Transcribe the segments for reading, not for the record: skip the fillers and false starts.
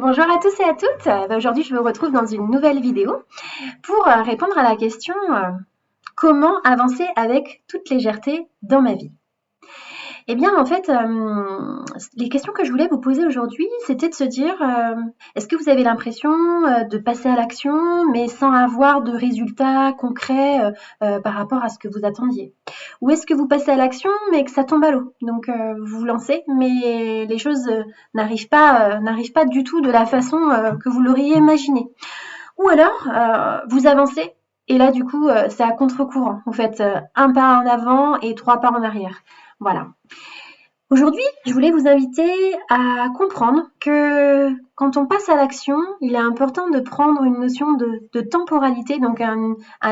Bonjour à tous et à toutes. Aujourd'hui, je me retrouve dans une nouvelle vidéo pour répondre à la question comment avancer avec toute légèreté dans ma vie. Eh bien, en fait, les questions que je voulais vous poser aujourd'hui, c'était de se dire est-ce que vous avez l'impression de passer à l'action, mais sans avoir de résultats concrets par rapport à ce que vous attendiez? Ou est-ce que vous passez à l'action, mais que ça tombe à l'eau? Donc, vous vous lancez, mais les choses n'arrivent pas du tout de la façon que vous l'auriez imaginé. Ou alors, vous avancez, et là, du coup, c'est à contre-courant. Vous faites un pas en avant et trois pas en arrière. Voilà. Aujourd'hui, je voulais vous inviter à comprendre que quand on passe à l'action, il est important de prendre une notion de temporalité, donc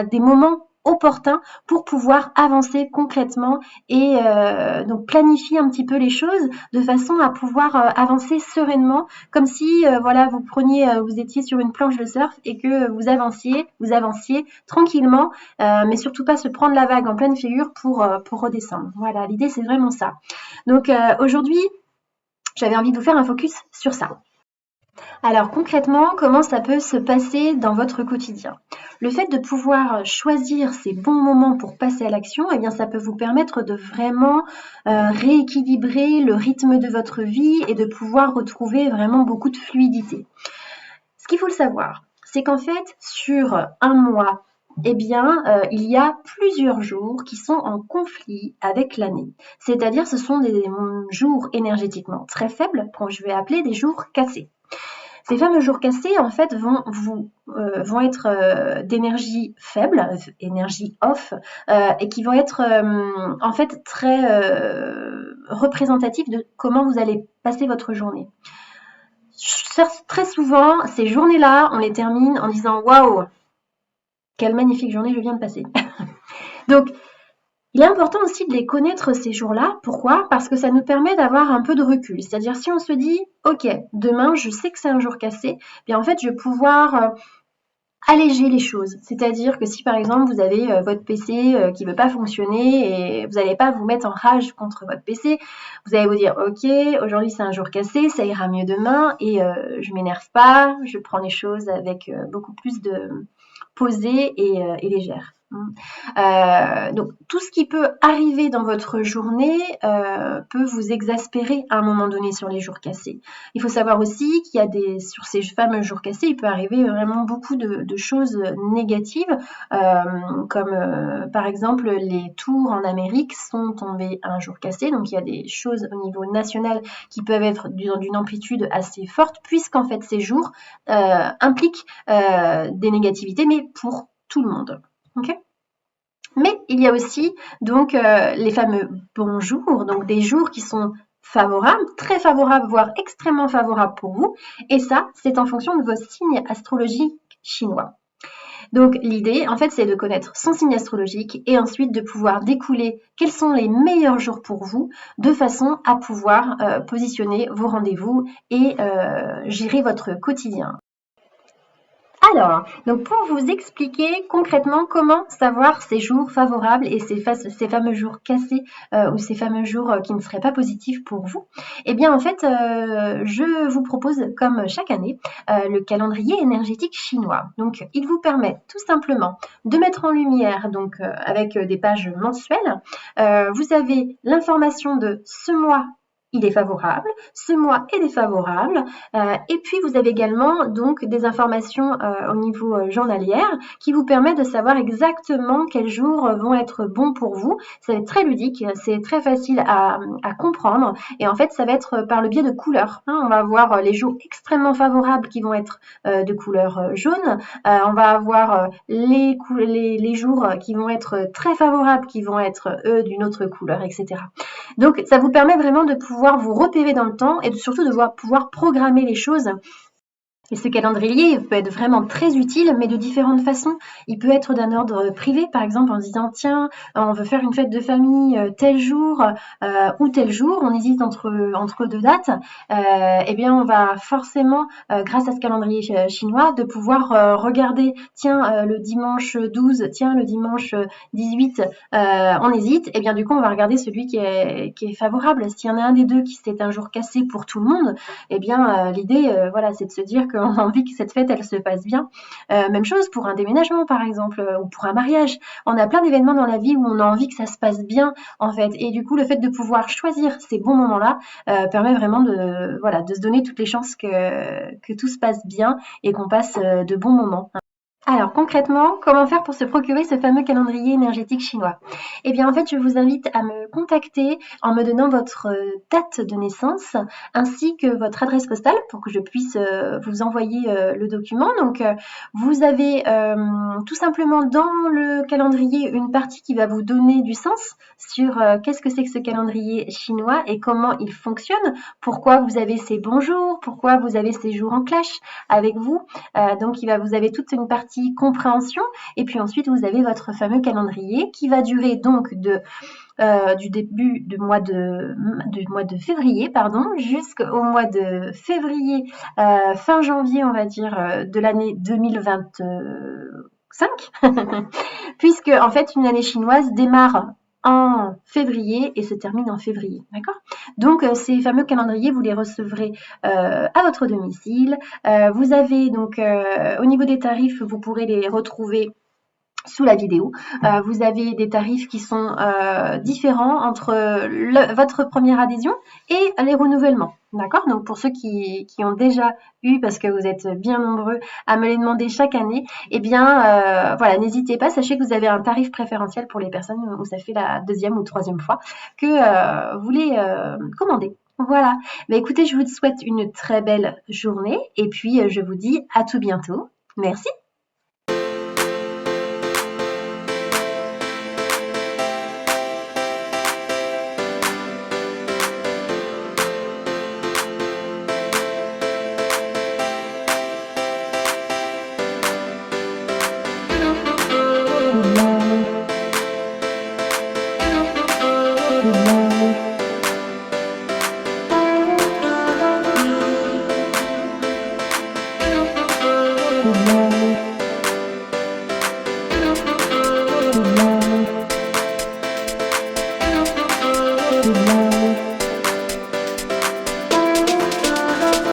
des moments opportuns pour pouvoir avancer concrètement et donc planifier un petit peu les choses de façon à pouvoir avancer sereinement, comme si voilà vous étiez sur une planche de surf et que vous avanciez tranquillement, mais surtout pas se prendre la vague en pleine figure pour redescendre. Voilà, l'idée c'est vraiment ça. Donc aujourd'hui, j'avais envie de vous faire un focus sur ça. Alors concrètement, comment ça peut se passer dans votre quotidien? Le fait de pouvoir choisir ces bons moments pour passer à l'action, eh bien ça peut vous permettre de vraiment rééquilibrer le rythme de votre vie et de pouvoir retrouver vraiment beaucoup de fluidité. Ce qu'il faut le savoir, c'est qu'en fait, sur un mois, eh bien, il y a plusieurs jours qui sont en conflit avec l'année. C'est-à-dire, ce sont des jours énergétiquement très faibles, que je vais appeler des jours cassés. Ces fameux jours cassés, en fait, vont être d'énergie faible, énergie off, et qui vont être en fait très représentatifs de comment vous allez passer votre journée. Très souvent, ces journées-là, on les termine en disant waouh, quelle magnifique journée je viens de passer. Donc, il est important aussi de les connaître ces jours-là. Pourquoi? Parce que ça nous permet d'avoir un peu de recul. C'est-à-dire si on se dit ok, demain je sais que c'est un jour cassé, bien en fait je vais pouvoir alléger les choses. C'est-à-dire que si par exemple vous avez votre PC qui ne veut pas fonctionner et vous n'allez pas vous mettre en rage contre votre PC, vous allez vous dire ok, aujourd'hui c'est un jour cassé, ça ira mieux demain et je m'énerve pas, je prends les choses avec beaucoup plus de posée et légère. Donc tout ce qui peut arriver dans votre journée peut vous exaspérer à un moment donné sur les jours cassés. Il faut savoir aussi qu'il y a sur ces fameux jours cassés, il peut arriver vraiment beaucoup de choses négatives, comme par exemple les tours en Amérique sont tombés un jour cassé, donc il y a des choses au niveau national qui peuvent être d'une amplitude assez forte, puisqu'en fait ces jours impliquent des négativités, mais pour tout le monde. Okay. Mais il y a aussi donc les fameux bons jours, donc des jours qui sont favorables, très favorables, voire extrêmement favorables pour vous. Et ça, c'est en fonction de vos signes astrologiques chinois. Donc l'idée, en fait, c'est de connaître son signe astrologique et ensuite de pouvoir découler quels sont les meilleurs jours pour vous, de façon à pouvoir positionner vos rendez-vous et gérer votre quotidien. Alors, donc pour vous expliquer concrètement comment savoir ces jours favorables et ces fameux jours cassés ou ces fameux jours qui ne seraient pas positifs pour vous, eh bien en fait, je vous propose comme chaque année le calendrier énergétique chinois. Donc, il vous permet tout simplement de mettre en lumière, donc avec des pages mensuelles, vous avez l'information de ce mois. Il est favorable, ce mois est défavorable, et puis vous avez également donc des informations au niveau journalière qui vous permettent de savoir exactement quels jours vont être bons pour vous. Ça va être très ludique, c'est très facile à comprendre et en fait ça va être par le biais de couleurs. On va avoir les jours extrêmement favorables qui vont être de couleur jaune, on va avoir les jours qui vont être très favorables qui vont être eux d'une autre couleur, etc. Donc ça vous permet vraiment de pouvoir vous repérer dans le temps et surtout de pouvoir programmer les choses Et ce calendrier peut être vraiment très utile, mais de différentes façons. Il peut être d'un ordre privé, par exemple en se disant tiens, on veut faire une fête de famille tel jour ou tel jour, on hésite entre deux dates. Eh bien, on va forcément, grâce à ce calendrier chinois, de pouvoir regarder tiens, le dimanche 12, tiens, le dimanche 18, on hésite. Et bien, du coup, on va regarder celui qui est favorable. S'il y en a un des deux qui c'est un jour cassé pour tout le monde, eh bien, l'idée, voilà, c'est de se dire qu'on a envie que cette fête, elle se passe bien. Même chose pour un déménagement, par exemple, ou pour un mariage. On a plein d'événements dans la vie où on a envie que ça se passe bien, en fait. Et du coup, le fait de pouvoir choisir ces bons moments-là permet vraiment de, voilà, de se donner toutes les chances que tout se passe bien et qu'on passe de bons moments. Alors concrètement, comment faire pour se procurer ce fameux calendrier énergétique chinois? Eh bien en fait, je vous invite à me contacter en me donnant votre date de naissance ainsi que votre adresse postale pour que je puisse vous envoyer le document. Donc vous avez tout simplement dans le calendrier une partie qui va vous donner du sens sur qu'est-ce que c'est que ce calendrier chinois et comment il fonctionne, pourquoi vous avez ces bons jours, pourquoi vous avez ces jours en clash avec vous. Donc vous avez toute une partie compréhension et puis ensuite vous avez votre fameux calendrier qui va durer donc du début du mois de février jusqu'au mois de février, fin janvier on va dire de l'année 2025 puisque en fait une année chinoise démarre en février et se termine en février, d'accord? Donc ces fameux calendriers, vous les recevrez à votre domicile. Vous avez donc au niveau des tarifs, vous pourrez les retrouver sous la vidéo. Vous avez des tarifs qui sont différents entre votre première adhésion et les renouvellements. D'accord? Donc pour ceux qui ont déjà eu, parce que vous êtes bien nombreux à me les demander chaque année, eh bien voilà, n'hésitez pas, sachez que vous avez un tarif préférentiel pour les personnes où ça fait la deuxième ou troisième fois que vous les commandez. Voilà. Mais écoutez, je vous souhaite une très belle journée et puis je vous dis à tout bientôt. Merci.